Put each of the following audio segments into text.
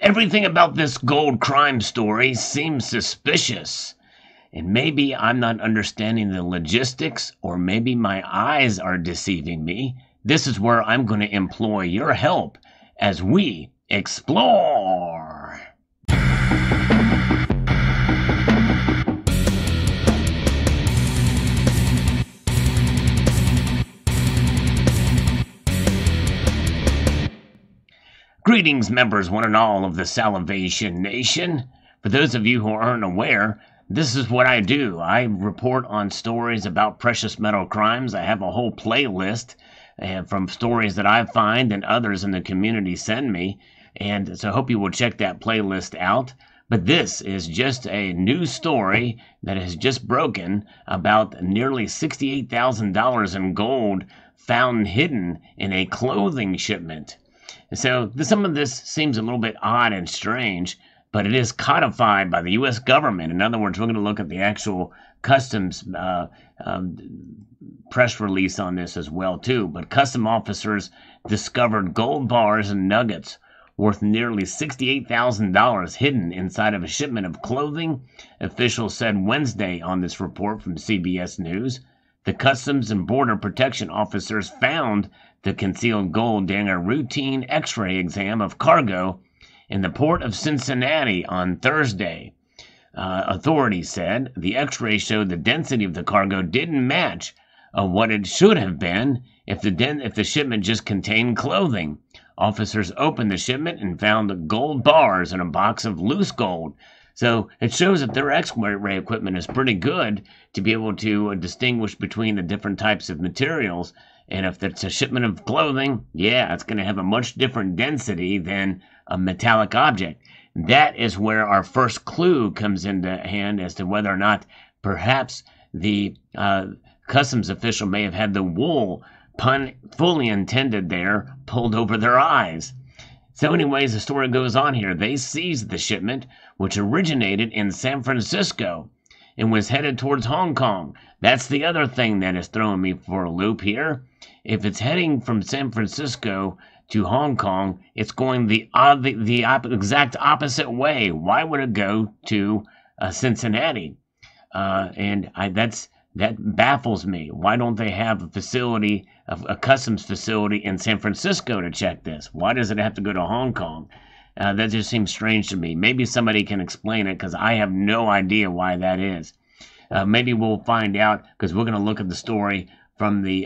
Everything about this gold crime story seems suspicious. And maybe I'm not understanding the logistics, or maybe my eyes are deceiving me. This is where I'm going to employ your help as we explore. Greetings, members, one and all of the Salivation Nation. For those of you who aren't aware, this is what I do. I report on stories about precious metal crimes. I have a whole playlist from stories that I find and others in the community send me. And so I hope you will check that playlist out. But this is just a new story that has just broken about nearly $68,000 in gold found hidden in a clothing shipment. So some of this seems a little bit odd and strange, but it is codified by the U.S. government. In other words, we're going to look at the actual customs press release on this as well, too. But custom officers discovered gold bars and nuggets worth nearly $68,000 hidden inside of a shipment of clothing, officials said Wednesday on this report from CBS News. The Customs and Border Protection officers found the concealed gold during a routine X-ray exam of cargo in the port of Cincinnati on Thursday. Authorities said the X-ray showed the density of the cargo didn't match what it should have been if the shipment just contained clothing. Officers opened the shipment and found the gold bars in a box of loose gold. So it shows that their X-ray equipment is pretty good to be able to distinguish between the different types of materials. And if it's a shipment of clothing, yeah, it's going to have a much different density than a metallic object. That is where our first clue comes into hand as to whether or not perhaps the customs official may have had the wool, pun fully intended there, pulled over their eyes. So anyways, the story goes on here. They seized the shipment, which originated in San Francisco and was headed towards Hong Kong. That's the other thing that is throwing me for a loop here. If it's heading from San Francisco to Hong Kong, it's going the exact opposite way. Why would it go to Cincinnati? That baffles me. Why don't they have a customs facility in San Francisco to check this? Why does it have to go to Hong Kong? That just seems strange to me. Maybe somebody can explain it, because I have no idea why that is. Maybe we'll find out, because we're going to look at the story from the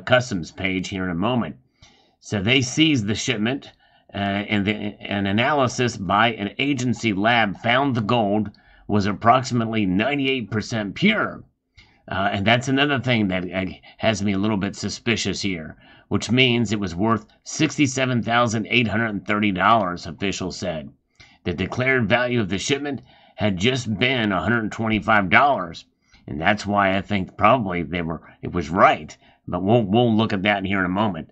customs page here in a moment. So they seized the shipment, and an analysis by an agency lab found the gold was approximately 98% pure. And that's another thing that has me a little bit suspicious here, which means it was worth $67,830, officials said. The declared value of the shipment had just been $125, and that's why I think probably it was right. But we'll look at that here in a moment.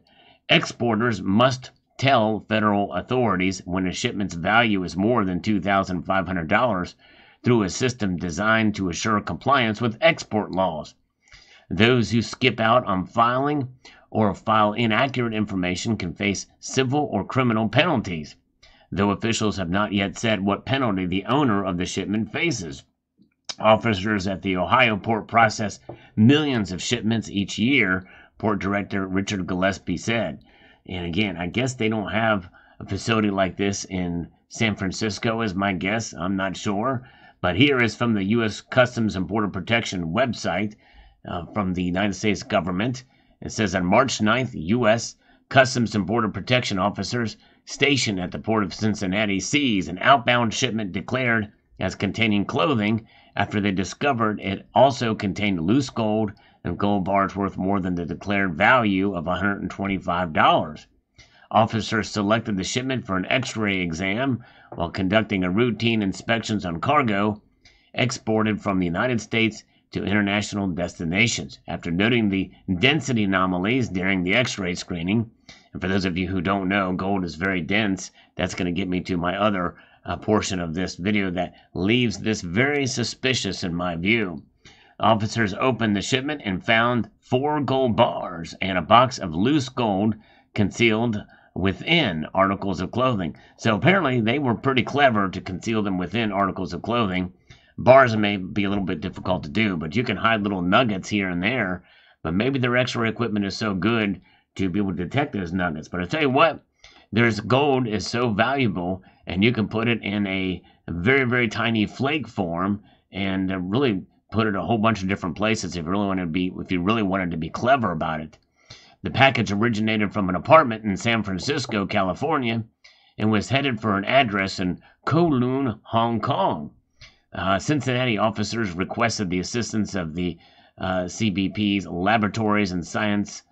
Exporters must tell federal authorities when a shipment's value is more than $2,500 through a system designed to assure compliance with export laws. Those who skip out on filing or file inaccurate information can face civil or criminal penalties, though officials have not yet said what penalty the owner of the shipment faces. Officers at the Ohio port process millions of shipments each year, Port Director Richard Gillespie said. And again, I guess they don't have a facility like this in San Francisco, is my guess. I'm not sure. But here is from the U.S. Customs and Border Protection website from the United States government. It says on March 9th, U.S. Customs and Border Protection officers stationed at the port of Cincinnati seized an outbound shipment declared as containing clothing after they discovered it also contained loose gold and gold bars worth more than the declared value of $125. Officers selected the shipment for an X-ray exam while conducting a routine inspections on cargo exported from the United States to international destinations. After noting the density anomalies during the X-ray screening, and for those of you who don't know, gold is very dense. That's going to get me to my other portion of this video that leaves this very suspicious in my view. Officers opened the shipment and found 4 gold bars and a box of loose gold concealed within articles of clothing. So apparently they were pretty clever to conceal them within articles of clothing. Bars may be a little bit difficult to do, but you can hide little nuggets here and there. But maybe their X-ray equipment is so good to be able to detect those nuggets. But I tell you what, there's gold is so valuable, and you can put it in a very, very tiny flake form and really put it a whole bunch of different places if you really wanted to be clever about it. The package originated from an apartment in San Francisco, California, and was headed for an address in Kowloon, Hong Kong. Cincinnati officers requested the assistance of the CBP's Laboratories and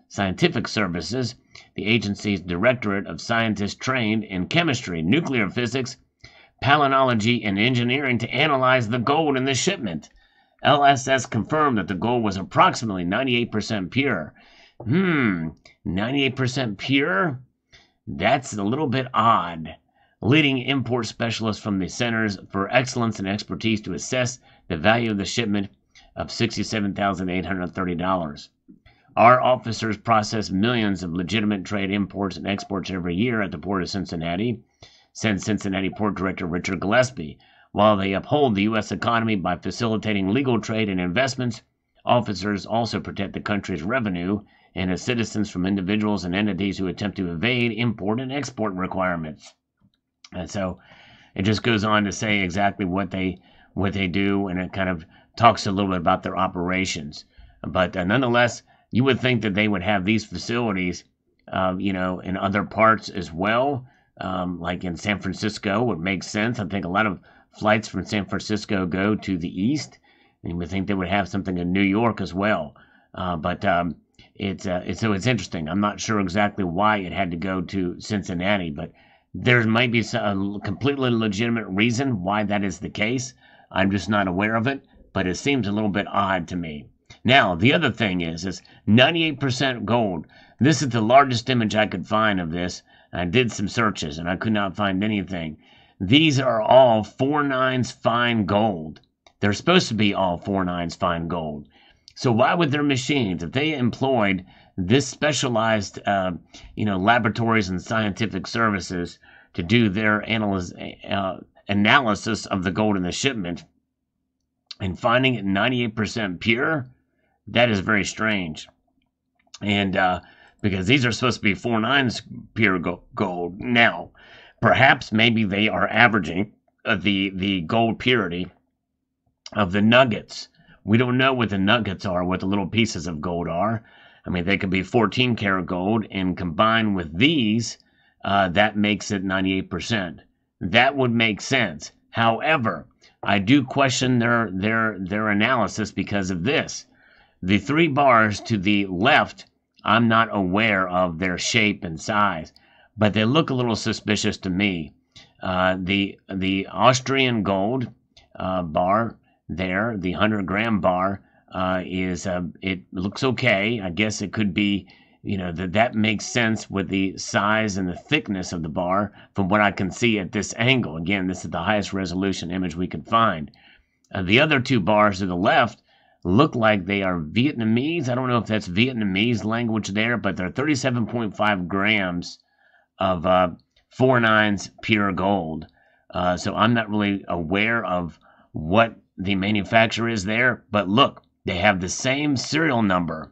Scientific Services, the agency's Directorate of Scientists trained in chemistry, nuclear physics, palynology, and engineering to analyze the gold in the shipment. LSS confirmed that the gold was approximately 98% pure. 98% pure? That's a little bit odd. Leading import specialists from the Centers for Excellence and Expertise to assess the value of the shipment of $67,830. Our officers process millions of legitimate trade imports and exports every year at the Port of Cincinnati, said Cincinnati Port Director Richard Gillespie. While they uphold the U.S. economy by facilitating legal trade and investments, officers also protect the country's revenue and its citizens from individuals and entities who attempt to evade import and export requirements. And so it just goes on to say exactly what they do, and it kind of talks a little bit about their operations. But nonetheless, you would think that they would have these facilities, in other parts as well, like in San Francisco would make sense. I think a lot of flights from San Francisco go to the east, and you would think they would have something in New York as well. It's interesting. I'm not sure exactly why it had to go to Cincinnati, but there might be a completely legitimate reason why that is the case. I'm just not aware of it, but it seems a little bit odd to me. Now, the other thing is 98% gold. This is the largest image I could find of this. I did some searches, and I could not find anything. These are all 4/9 fine gold. They're supposed to be all 4/9 fine gold. So why would their machines, if they employed this specialized, laboratories and scientific services to do their analysis of the gold in the shipment and finding it 98% pure, that is very strange. And because these are supposed to be 4/9 pure gold. Now, perhaps maybe they are averaging the gold purity of the nuggets. We don't know what the nuggets are, what the little pieces of gold are. I mean, they could be 14 karat gold, and combined with these, that makes it 98%. That would make sense. However, I do question their analysis because of this. The 3 bars to the left, I'm not aware of their shape and size, but they look a little suspicious to me. The Austrian gold bar there, the 100-gram bar, it looks okay. I guess it could be, that makes sense with the size and the thickness of the bar from what I can see at this angle. Again, this is the highest resolution image we could find. The other 2 bars to the left look like they are Vietnamese. I don't know if that's Vietnamese language there, but they're 37.5 grams of 4/9 pure gold. So I'm not really aware of what the manufacturer is there, but look, they have the same serial number,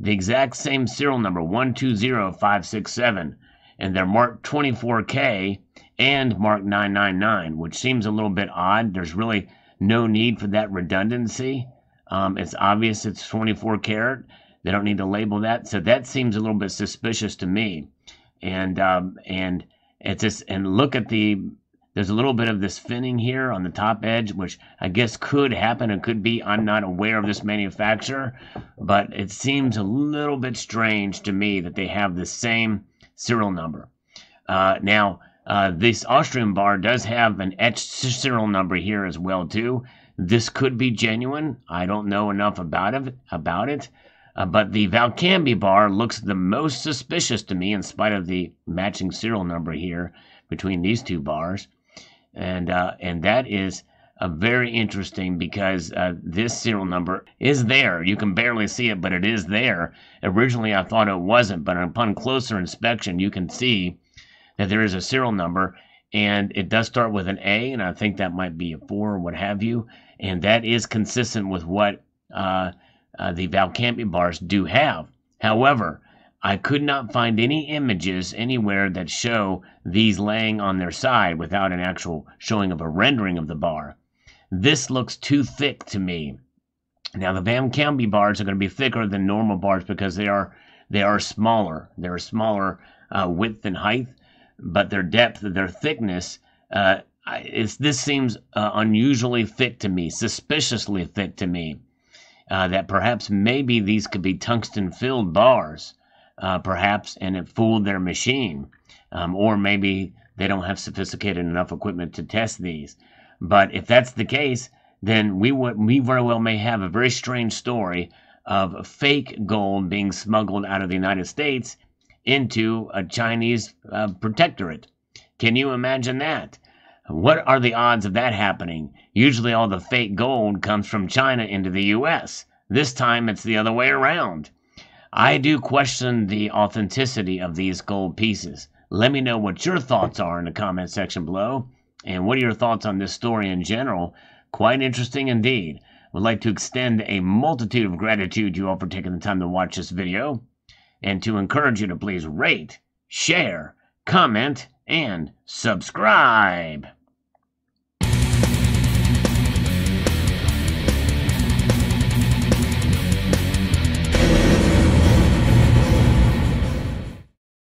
the exact same serial number, 120567, and they're marked 24K and marked 999, which seems a little bit odd. There's really no need for that redundancy. It's obvious it's 24 karat. They don't need to label that, so that seems a little bit suspicious to me. And it's just, and look at there's a little bit of this finning here on the top edge, which I guess could happen and could be. I'm not aware of this manufacturer, but it seems a little bit strange to me that they have the same serial number. Now, this Austrian bar does have an etched serial number here as well, too. This could be genuine. I don't know enough about it. But the Valcambi bar looks the most suspicious to me in spite of the matching serial number here between these 2 bars. And that is very interesting because this serial number is there. You can barely see it, but it is there. Originally, I thought it wasn't, but upon closer inspection, you can see that there is a serial number, and it does start with an A, and I think that might be a 4 or what have you, and that is consistent with what the Valcampi bars do have. However, I could not find any images anywhere that show these laying on their side without an actual showing of a rendering of the bar. This looks too thick to me. Now, the Valcampi bars are going to be thicker than normal bars because they are smaller. They're smaller width and height, but their depth, their thickness, this seems unusually thick to me, suspiciously thick to me. That perhaps maybe these could be tungsten-filled bars, perhaps, and it fooled their machine. Or maybe they don't have sophisticated enough equipment to test these. But if that's the case, then we very well may have a very strange story of fake gold being smuggled out of the United States into a Chinese protectorate. Can you imagine that? What are the odds of that happening? Usually all the fake gold comes from China into the U.S. This time it's the other way around. I do question the authenticity of these gold pieces. Let me know what your thoughts are in the comment section below. And what are your thoughts on this story in general? Quite interesting indeed. Would like to extend a multitude of gratitude to you all for taking the time to watch this video, and to encourage you to please rate, share, comment, and subscribe.